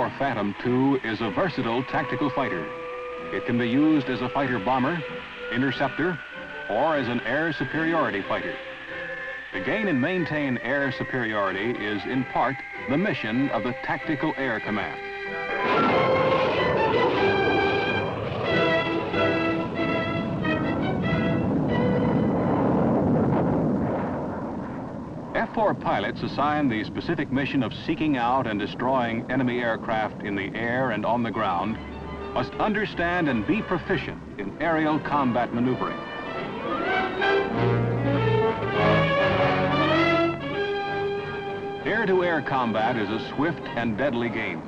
F-4 Phantom II is a versatile tactical fighter. It can be used as a fighter bomber, interceptor, or as an air superiority fighter. To gain and maintain air superiority is, in part, the mission of the Tactical Air Command. F-4 pilots assigned the specific mission of seeking out and destroying enemy aircraft in the air and on the ground must understand and be proficient in aerial combat maneuvering. Air-to-air combat is a swift and deadly game.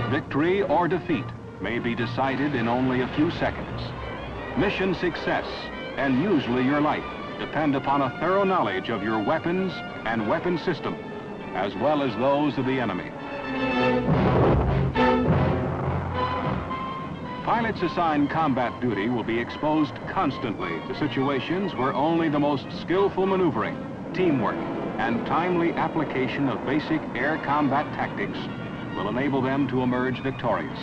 Victory or defeat may be decided in only a few seconds. Mission success, and usually your life, depend upon a thorough knowledge of your weapons and weapon system, as well as those of the enemy. Pilots assigned combat duty will be exposed constantly to situations where only the most skillful maneuvering, teamwork, and timely application of basic air combat tactics will enable them to emerge victorious.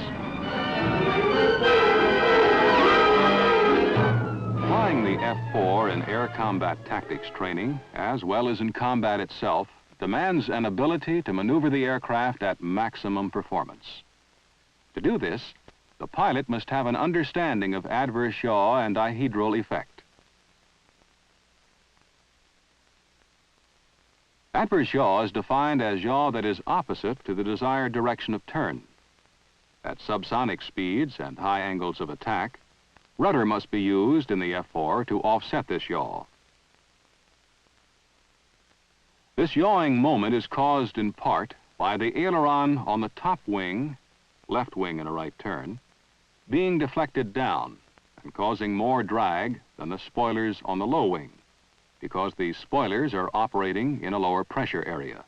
Flying the F-4 in air combat tactics training, as well as in combat itself, demands an ability to maneuver the aircraft at maximum performance. To do this, the pilot must have an understanding of adverse yaw and dihedral effect. Adverse yaw is defined as yaw that is opposite to the desired direction of turn. At subsonic speeds and high angles of attack, rudder must be used in the F-4 to offset this yaw. This yawing moment is caused in part by the aileron on the top wing, left wing in a right turn, being deflected down and causing more drag than the spoilers on the low wing, because these spoilers are operating in a lower pressure area.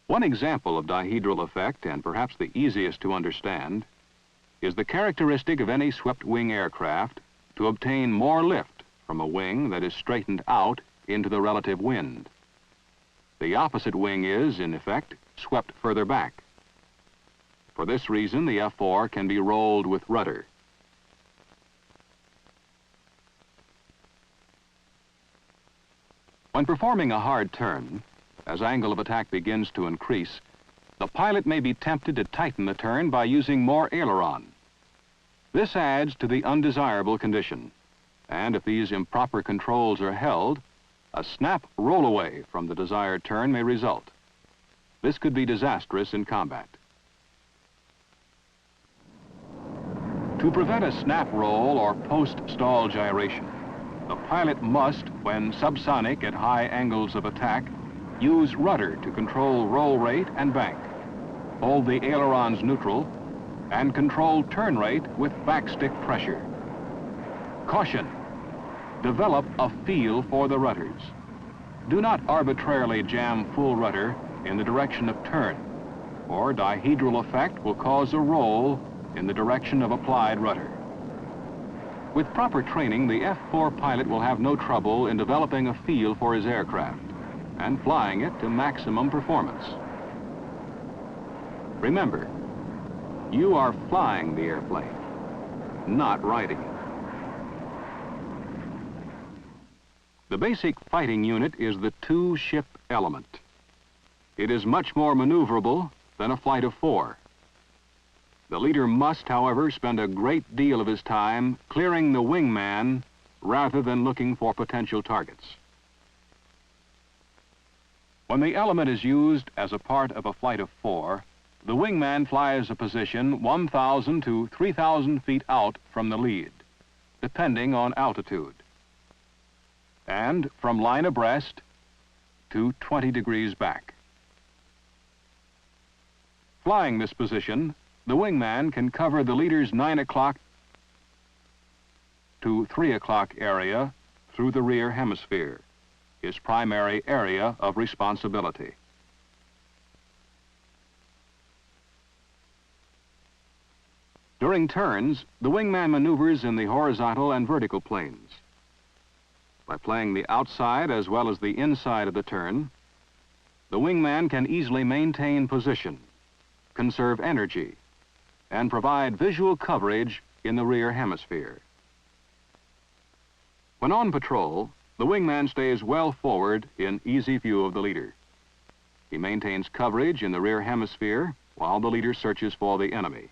One example of dihedral effect, and perhaps the easiest to understand, is the characteristic of any swept wing aircraft to obtain more lift from a wing that is straightened out into the relative wind. The opposite wing is, in effect, swept further back. For this reason, the F-4 can be rolled with rudder. When performing a hard turn, as angle of attack begins to increase, the pilot may be tempted to tighten the turn by using more aileron. This adds to the undesirable condition, and if these improper controls are held, a snap roll-away from the desired turn may result. This could be disastrous in combat. To prevent a snap roll or post-stall gyration, the pilot must, when subsonic at high angles of attack, use rudder to control roll rate and bank, hold the ailerons neutral, and control turn rate with backstick pressure. Caution: develop a feel for the rudders. Do not arbitrarily jam full rudder in the direction of turn, or dihedral effect will cause a roll in the direction of applied rudder. With proper training, the F-4 pilot will have no trouble in developing a feel for his aircraft and flying it to maximum performance. Remember, you are flying the airplane, not riding it. The basic fighting unit is the two-ship element. It is much more maneuverable than a flight of four. The leader must, however, spend a great deal of his time clearing the wingman rather than looking for potential targets. When the element is used as a part of a flight of four, the wingman flies a position 1,000 to 3,000 feet out from the lead, depending on altitude, and from line abreast to 20 degrees back. Flying this position, the wingman can cover the leader's 9 o'clock to 3 o'clock area through the rear hemisphere, his primary area of responsibility. During turns, the wingman maneuvers in the horizontal and vertical planes. By playing the outside as well as the inside of the turn, the wingman can easily maintain position, conserve energy, and provide visual coverage in the rear hemisphere. When on patrol, the wingman stays well forward in easy view of the leader. He maintains coverage in the rear hemisphere while the leader searches for the enemy.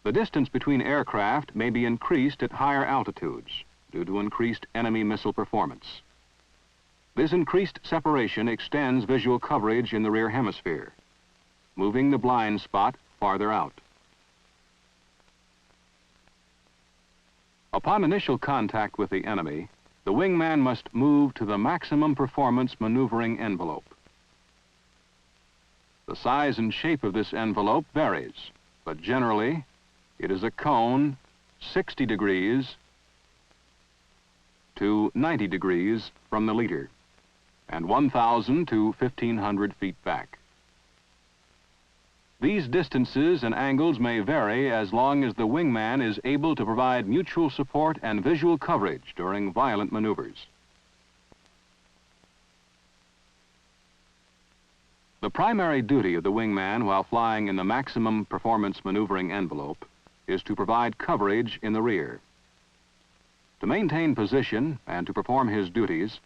The distance between aircraft may be increased at higher altitudes due to increased enemy missile performance. This increased separation extends visual coverage in the rear hemisphere, moving the blind spot farther out. Upon initial contact with the enemy, the wingman must move to the maximum performance maneuvering envelope. The size and shape of this envelope varies, but generally it is a cone 60 degrees to 90 degrees from the leader and 1,000 to 1,500 feet back. These distances and angles may vary as long as the wingman is able to provide mutual support and visual coverage during violent maneuvers. The primary duty of the wingman while flying in the maximum performance maneuvering envelope is to provide coverage in the rear. To maintain position and to perform his duties,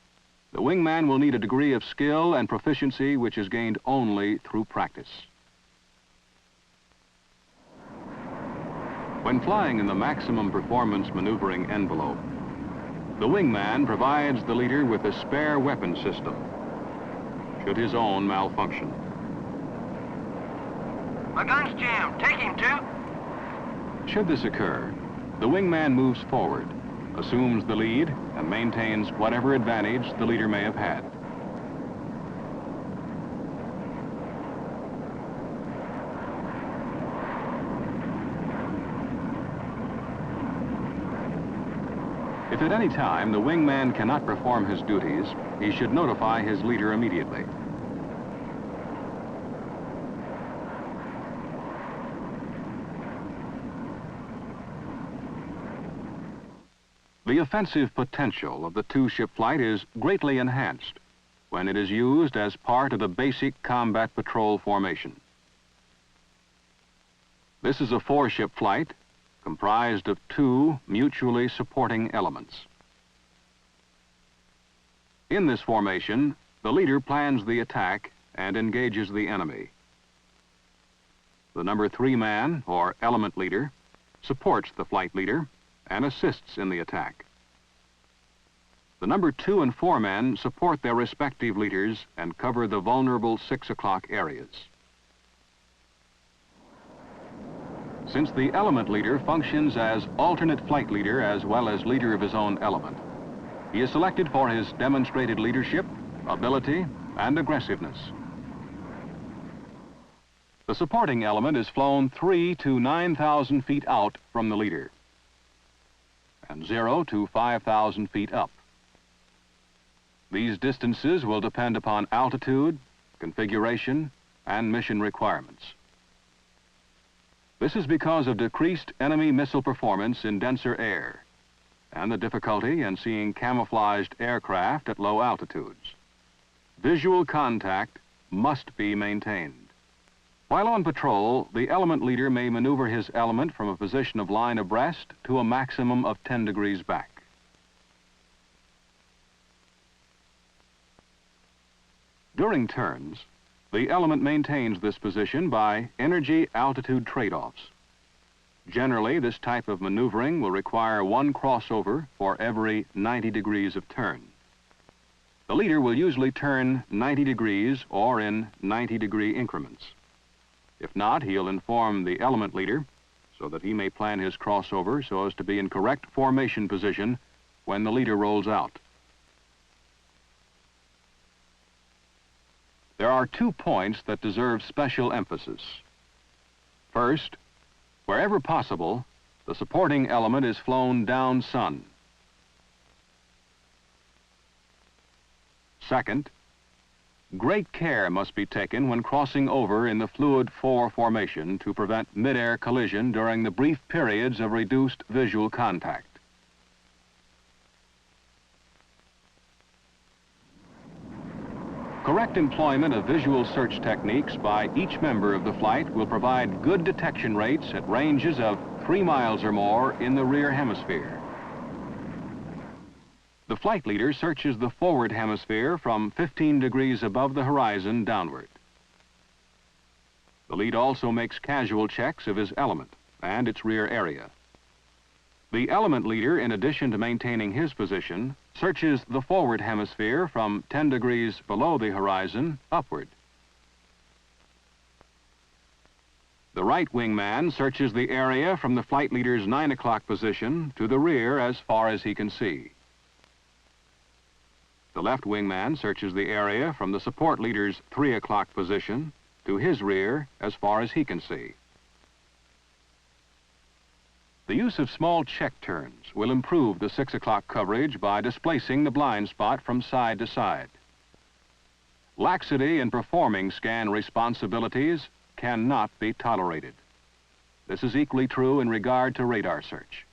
the wingman will need a degree of skill and proficiency which is gained only through practice. When flying in the maximum performance maneuvering envelope, the wingman provides the leader with a spare weapon system should his own malfunction. My gun's jammed. Take him, too. Should this occur, the wingman moves forward, assumes the lead, and maintains whatever advantage the leader may have had. If at any time the wingman cannot perform his duties, he should notify his leader immediately. The offensive potential of the two-ship flight is greatly enhanced when it is used as part of the basic combat patrol formation. This is a four-ship flight comprised of two mutually supporting elements. In this formation, the leader plans the attack and engages the enemy. The number 3 man, or element leader, supports the flight leader and assists in the attack. The number 2 and 4 men support their respective leaders and cover the vulnerable 6 o'clock areas. Since the element leader functions as alternate flight leader as well as leader of his own element, he is selected for his demonstrated leadership, ability, and aggressiveness. The supporting element is flown 3 to 9,000 feet out from the leader and 0 to 5,000 feet up. These distances will depend upon altitude, configuration, and mission requirements. This is because of decreased enemy missile performance in denser air and the difficulty in seeing camouflaged aircraft at low altitudes. Visual contact must be maintained. While on patrol, the element leader may maneuver his element from a position of line abreast to a maximum of 10 degrees back. During turns, the element maintains this position by energy-altitude trade-offs. Generally, this type of maneuvering will require one crossover for every 90 degrees of turn. The leader will usually turn 90 degrees or in 90-degree increments. If not, he'll inform the element leader so that he may plan his crossover so as to be in correct formation position when the leader rolls out. There are 2 points that deserve special emphasis. First, wherever possible, the supporting element is flown down sun. Second, great care must be taken when crossing over in the fluid 4 formation to prevent mid-air collision during the brief periods of reduced visual contact. Correct employment of visual search techniques by each member of the flight will provide good detection rates at ranges of 3 miles or more in the rear hemisphere. The flight leader searches the forward hemisphere from 15 degrees above the horizon downward. The lead also makes casual checks of his element and its rear area. The element leader, in addition to maintaining his position, searches the forward hemisphere from 10 degrees below the horizon upward. The right wingman searches the area from the flight leader's 9 o'clock position to the rear as far as he can see. The left wingman searches the area from the support leader's 3 o'clock position to his rear as far as he can see. The use of small check turns will improve the 6 o'clock coverage by displacing the blind spot from side to side. Laxity in performing scan responsibilities cannot be tolerated. This is equally true in regard to radar search.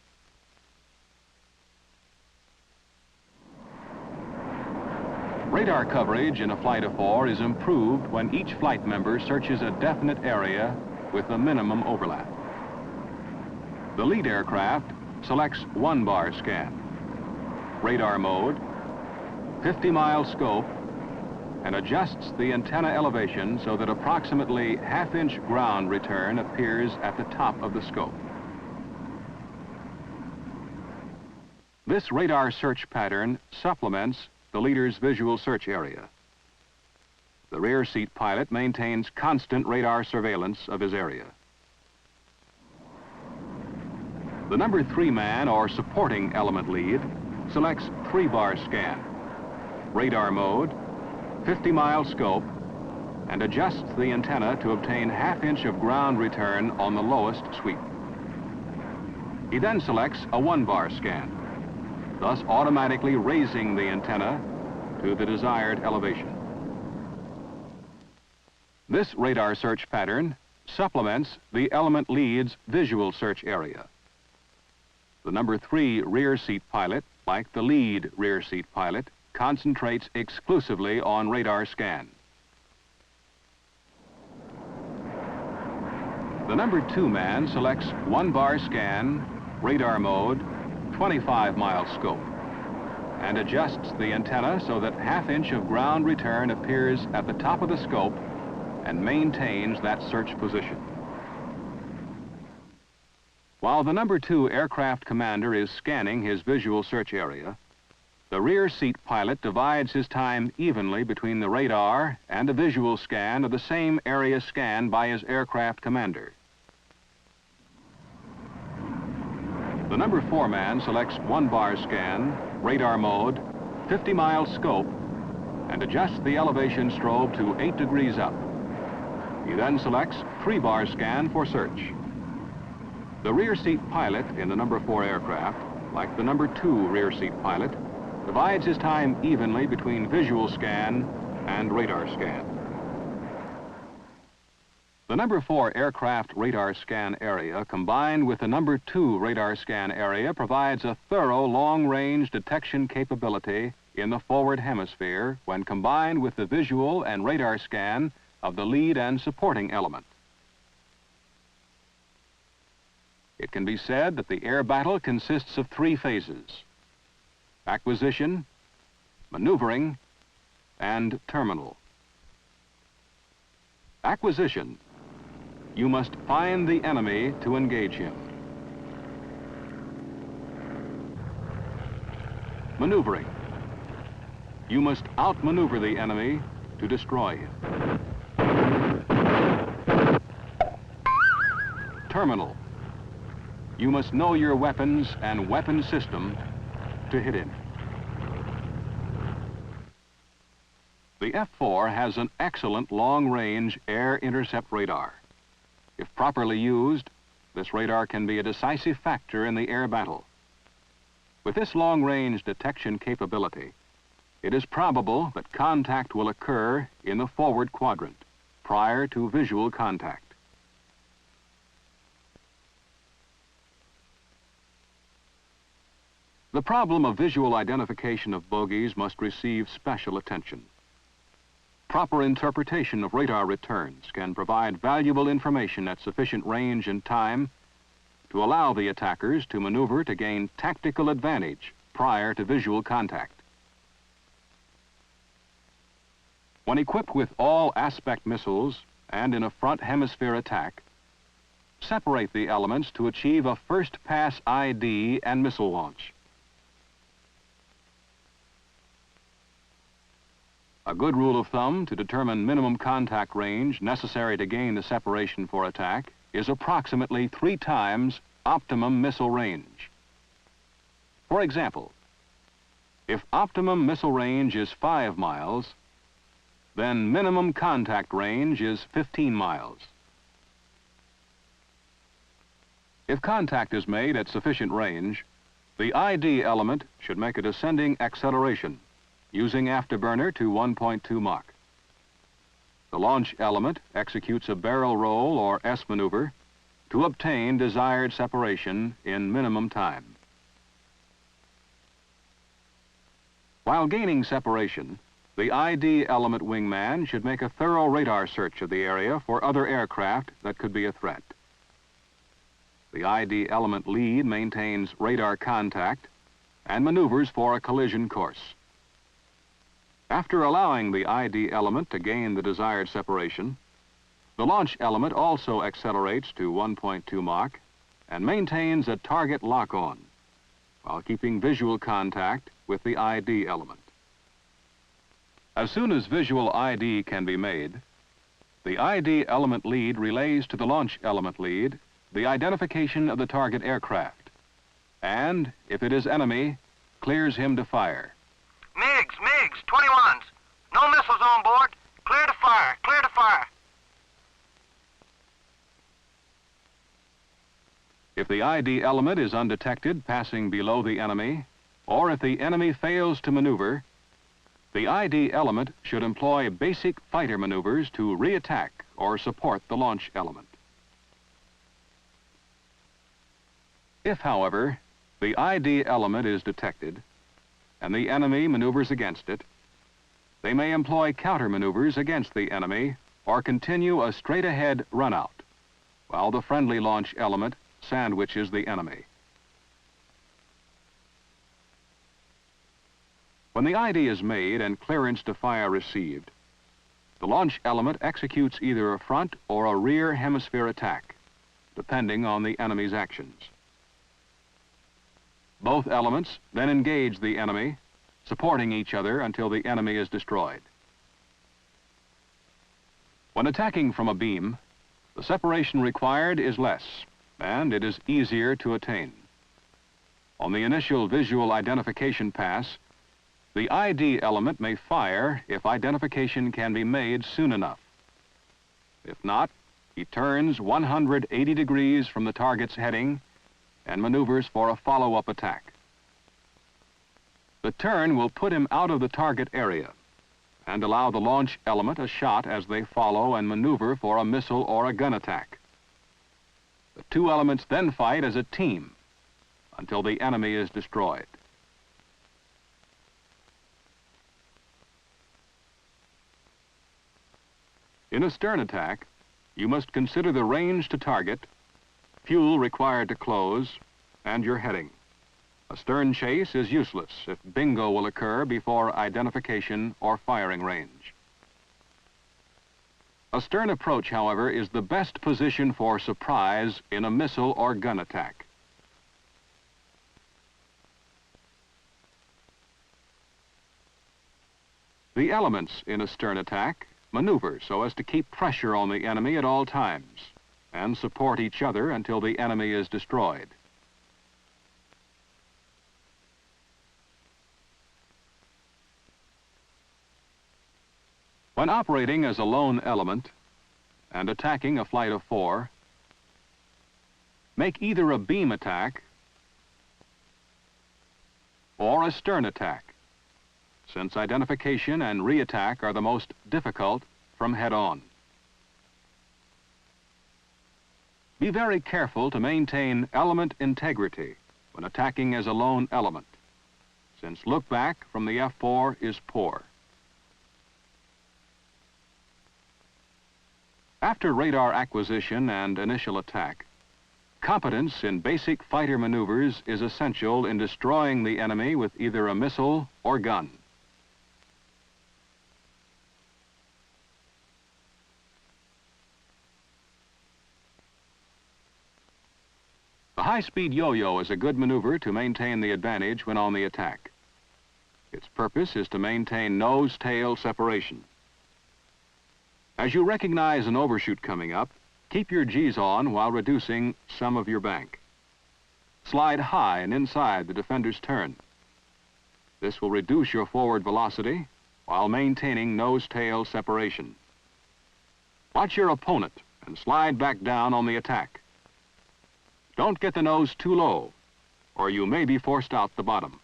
Radar coverage in a flight of 4 is improved when each flight member searches a definite area with a minimum overlap. The lead aircraft selects 1-bar scan, radar mode, 50-mile scope, and adjusts the antenna elevation so that approximately half-inch ground return appears at the top of the scope. This radar search pattern supplements the leader's visual search area. The rear seat pilot maintains constant radar surveillance of his area. The number 3 man or supporting element lead selects 3-bar scan, radar mode, 50-mile scope, and adjusts the antenna to obtain half-inch of ground return on the lowest sweep. He then selects a 1-bar scan, thus automatically raising the antenna to the desired elevation. This radar search pattern supplements the element lead's visual search area. The number 3 rear seat pilot, like the lead rear seat pilot, concentrates exclusively on radar scan. The number 2 man selects 1-bar scan, radar mode, 25-mile scope, and adjusts the antenna so that half-inch of ground return appears at the top of the scope and maintains that search position. While the number 2 aircraft commander is scanning his visual search area, the rear seat pilot divides his time evenly between the radar and a visual scan of the same area scanned by his aircraft commander. The number 4 man selects 1-bar scan, radar mode, 50-mile scope, and adjusts the elevation strobe to 8 degrees up. He then selects 3-bar scan for search. The rear seat pilot in the number 4 aircraft, like the number 2 rear seat pilot, divides his time evenly between visual scan and radar scan. The number 4 aircraft radar scan area combined with the number 2 radar scan area provides a thorough long-range detection capability in the forward hemisphere when combined with the visual and radar scan of the lead and supporting element. It can be said that the air battle consists of 3 phases: acquisition, maneuvering, and terminal. Acquisition. You must find the enemy to engage him. Maneuvering. You must outmaneuver the enemy to destroy him. Terminal. You must know your weapons and weapon system to hit him. The F-4 has an excellent long-range air intercept radar. If properly used, this radar can be a decisive factor in the air battle. With this long-range detection capability, it is probable that contact will occur in the forward quadrant prior to visual contact. The problem of visual identification of bogies must receive special attention. Proper interpretation of radar returns can provide valuable information at sufficient range and time to allow the attackers to maneuver to gain tactical advantage prior to visual contact. When equipped with all aspect missiles and in a front hemisphere attack, separate the elements to achieve a first pass ID and missile launch. A good rule of thumb to determine minimum contact range necessary to gain the separation for attack is approximately 3 times optimum missile range. For example, if optimum missile range is 5 miles, then minimum contact range is 15 miles. If contact is made at sufficient range, the ID element should make a descending acceleration using afterburner to 1.2 Mach. The launch element executes a barrel roll or S maneuver to obtain desired separation in minimum time. While gaining separation, the ID element wingman should make a thorough radar search of the area for other aircraft that could be a threat. The ID element lead maintains radar contact and maneuvers for a collision course. After allowing the ID element to gain the desired separation, the launch element also accelerates to 1.2 Mach and maintains a target lock-on while keeping visual contact with the ID element. As soon as visual ID can be made, the ID element lead relays to the launch element lead the identification of the target aircraft, and, if it is enemy, clears him to fire. MiGs, 21s. No missiles on board. Clear to fire, clear to fire. If the ID element is undetected passing below the enemy, or if the enemy fails to maneuver, the ID element should employ basic fighter maneuvers to re-attack or support the launch element. If, however, the ID element is detected and the enemy maneuvers against it, they may employ counter-maneuvers against the enemy or continue a straight-ahead run-out while the friendly launch element sandwiches the enemy. When the ID is made and clearance to fire received, the launch element executes either a front or a rear hemisphere attack, depending on the enemy's actions. Both elements then engage the enemy, supporting each other until the enemy is destroyed. When attacking from a beam, the separation required is less, and it is easier to attain. On the initial visual identification pass, the ID element may fire if identification can be made soon enough. If not, he turns 180 degrees from the target's heading and maneuvers for a follow-up attack. The turn will put him out of the target area and allow the launch element a shot as they follow and maneuver for a missile or a gun attack. The two elements then fight as a team until the enemy is destroyed. In a stern attack, you must consider the range to target, fuel required to close, and your heading. A stern chase is useless if bingo will occur before identification or firing range. A stern approach, however, is the best position for surprise in a missile or gun attack. The elements in a stern attack maneuver so as to keep pressure on the enemy at all times and support each other until the enemy is destroyed. When operating as a lone element and attacking a flight of 4, make either a beam attack or a stern attack, since identification and re-attack are the most difficult from head-on. Be very careful to maintain element integrity when attacking as a lone element, since look back from the F-4 is poor. After radar acquisition and initial attack, competence in basic fighter maneuvers is essential in destroying the enemy with either a missile or gun. The high-speed yo-yo is a good maneuver to maintain the advantage when on the attack. Its purpose is to maintain nose-tail separation. As you recognize an overshoot coming up, keep your G's on while reducing some of your bank. Slide high and inside the defender's turn. This will reduce your forward velocity while maintaining nose-tail separation. Watch your opponent and slide back down on the attack. Don't get the nose too low, or you may be forced out the bottom.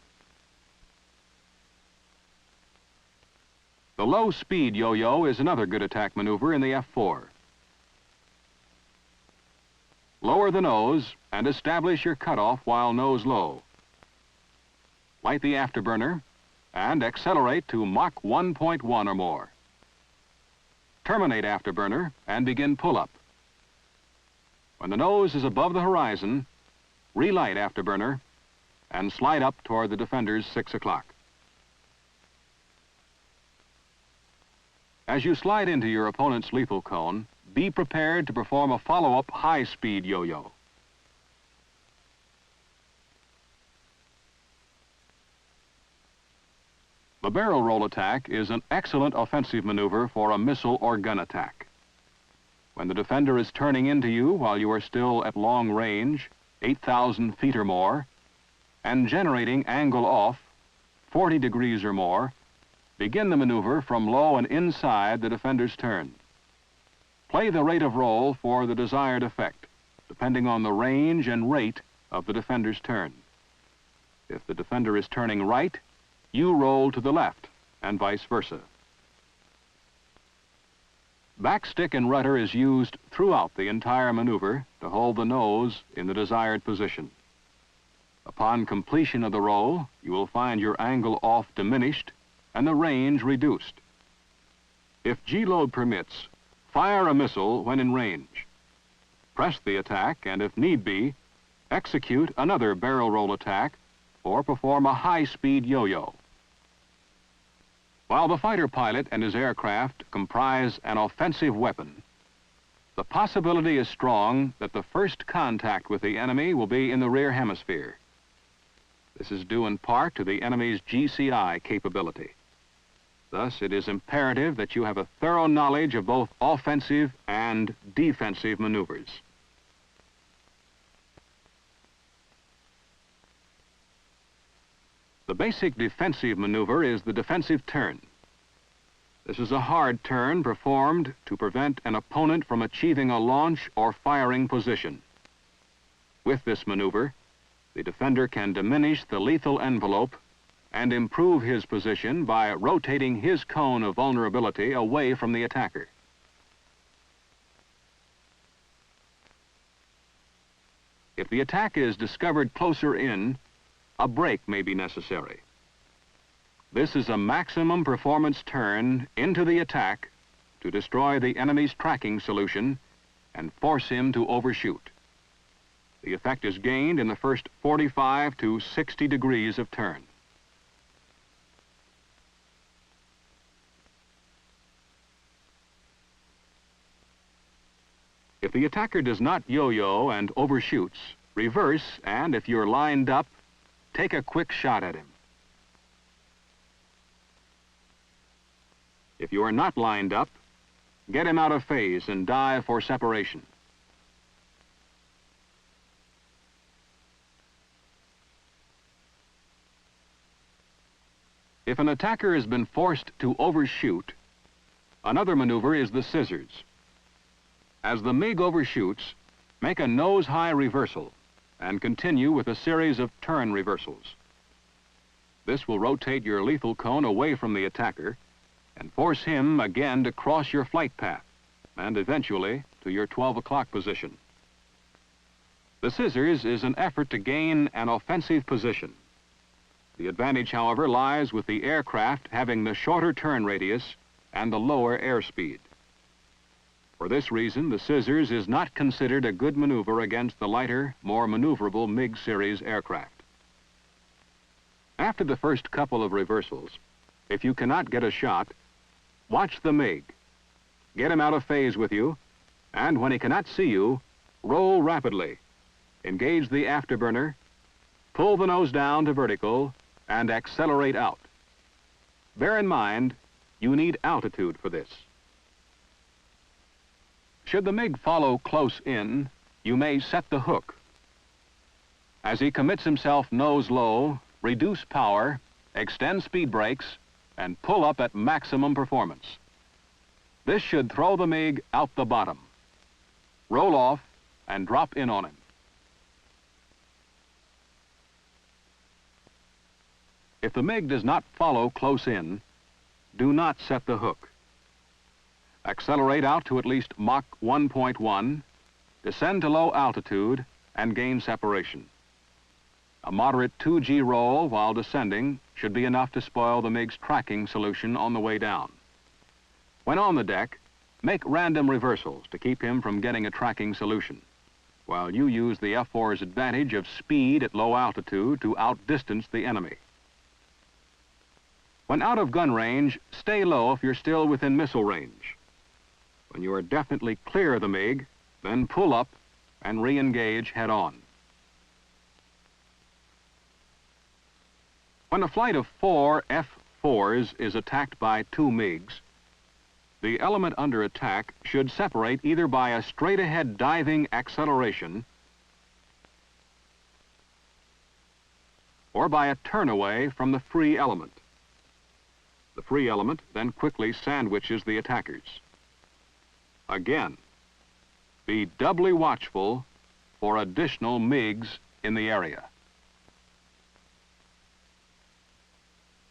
The low-speed yo-yo is another good attack maneuver in the F-4. Lower the nose and establish your cutoff while nose low. Light the afterburner and accelerate to Mach 1.1 or more. Terminate afterburner and begin pull-up. When the nose is above the horizon, relight afterburner and slide up toward the defender's 6 o'clock. As you slide into your opponent's lethal cone, be prepared to perform a follow-up high-speed yo-yo. The barrel roll attack is an excellent offensive maneuver for a missile or gun attack. When the defender is turning into you while you are still at long range, 8,000 feet or more, and generating angle off, 40 degrees or more, begin the maneuver from low and inside the defender's turn. Play the rate of roll for the desired effect, depending on the range and rate of the defender's turn. If the defender is turning right, you roll to the left, and vice versa. Backstick and rudder is used throughout the entire maneuver to hold the nose in the desired position. Upon completion of the roll, you will find your angle off diminished and the range reduced. If G-load permits, fire a missile when in range. Press the attack and, if need be, execute another barrel roll attack or perform a high-speed yo-yo. While the fighter pilot and his aircraft comprise an offensive weapon, the possibility is strong that the first contact with the enemy will be in the rear hemisphere. This is due in part to the enemy's GCI capability. Thus, it is imperative that you have a thorough knowledge of both offensive and defensive maneuvers. The basic defensive maneuver is the defensive turn. This is a hard turn performed to prevent an opponent from achieving a launch or firing position. With this maneuver, the defender can diminish the lethal envelope and improve his position by rotating his cone of vulnerability away from the attacker. If the attack is discovered closer in, a break may be necessary. This is a maximum performance turn into the attack to destroy the enemy's tracking solution and force him to overshoot. The effect is gained in the first 45 to 60 degrees of turn. If the attacker does not yo-yo and overshoots, reverse, and if you're lined up, take a quick shot at him. If you are not lined up, get him out of phase and dive for separation. If an attacker has been forced to overshoot, another maneuver is the scissors. As the MiG overshoots, make a nose-high reversal and continue with a series of turn reversals. This will rotate your lethal cone away from the attacker and force him again to cross your flight path and eventually to your 12 o'clock position. The scissors is an effort to gain an offensive position. The advantage, however, lies with the aircraft having the shorter turn radius and the lower airspeed. For For this reason, the Scissors is not considered a good maneuver against the lighter, more maneuverable MiG series aircraft. After the first couple of reversals, if you cannot get a shot, watch the MiG. Get him out of phase with you, and when he cannot see you, roll rapidly. Engage the afterburner, pull the nose down to vertical, and accelerate out. Bear in mind, you need altitude for this. Should the MiG follow close in, you may set the hook. As he commits himself nose low, reduce power, extend speed brakes, and pull up at maximum performance. This should throw the MiG out the bottom. Roll off and drop in on him. If the MiG does not follow close in, do not set the hook. Accelerate out to at least Mach 1.1, descend to low altitude, and gain separation. A moderate 2G roll while descending should be enough to spoil the MiG's tracking solution on the way down. When on the deck, make random reversals to keep him from getting a tracking solution, while you use the F-4's advantage of speed at low altitude to outdistance the enemy. When out of gun range, stay low if you're still within missile range. When you are definitely clear of the MiG, then pull up and re-engage head-on. When a flight of 4 F-4s is attacked by 2 MiGs, the element under attack should separate either by a straight-ahead diving acceleration or by a turn away from the free element. The free element then quickly sandwiches the attackers. Again, be doubly watchful for additional MiGs in the area.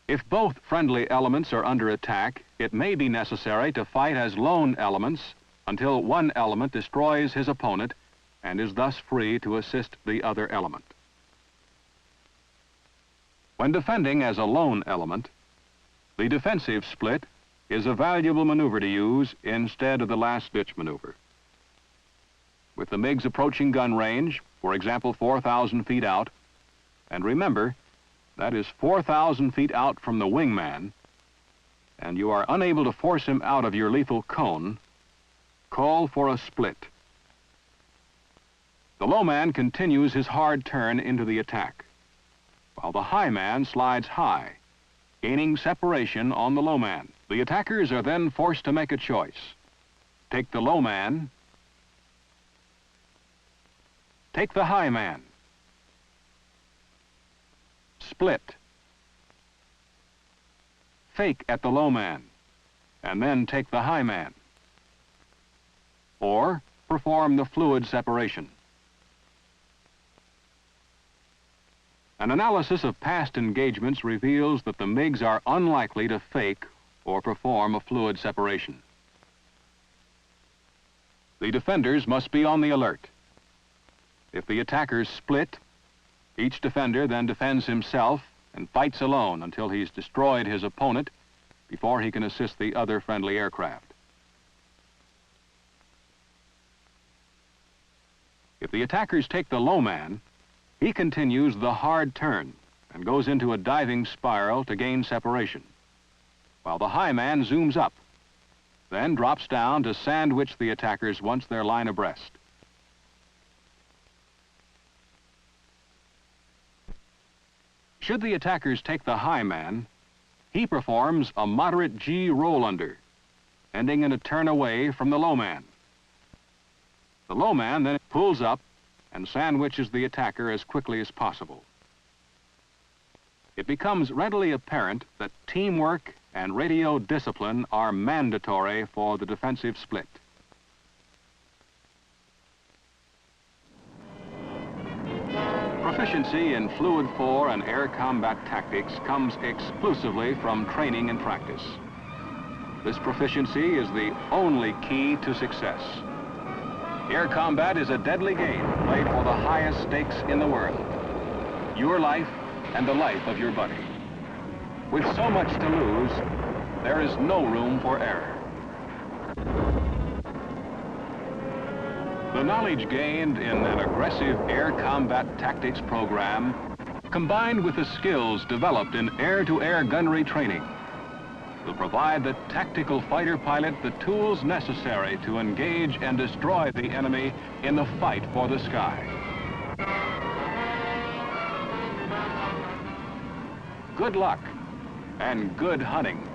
If both friendly elements are under attack, it may be necessary to fight as lone elements until one element destroys his opponent and is thus free to assist the other element. When defending as a lone element, the defensive split is a valuable maneuver to use instead of the last-ditch maneuver. With the MiGs approaching gun range, for example 4,000 feet out, and remember, that is 4,000 feet out from the wingman, and you are unable to force him out of your lethal cone, call for a split. The low man continues his hard turn into the attack, while the high man slides high, gaining separation on the low man. The attackers are then forced to make a choice. Take the low man, take the high man, split, fake at the low man, and then take the high man, or perform the fluid separation. An analysis of past engagements reveals that the MiGs are unlikely to fake or perform a fluid separation. The defenders must be on the alert. If the attackers split, each defender then defends himself and fights alone until he's destroyed his opponent before he can assist the other friendly aircraft. If the attackers take the low man, he continues the hard turn and goes into a diving spiral to gain separation, while the high man zooms up, then drops down to sandwich the attackers once they're line abreast. Should the attackers take the high man, he performs a moderate G roll-under, ending in a turn away from the low man. The low man then pulls up and sandwiches the attacker as quickly as possible. It becomes readily apparent that teamwork and radio discipline are mandatory for the defensive split. Proficiency in Fluid 4 and air combat tactics comes exclusively from training and practice. This proficiency is the only key to success. Air combat is a deadly game played for the highest stakes in the world. Your life and the life of your buddy. With so much to lose, there is no room for error. The knowledge gained in an aggressive air combat tactics program, combined with the skills developed in air-to-air gunnery training, will provide the tactical fighter pilot the tools necessary to engage and destroy the enemy in the fight for the sky. Good luck and good hunting.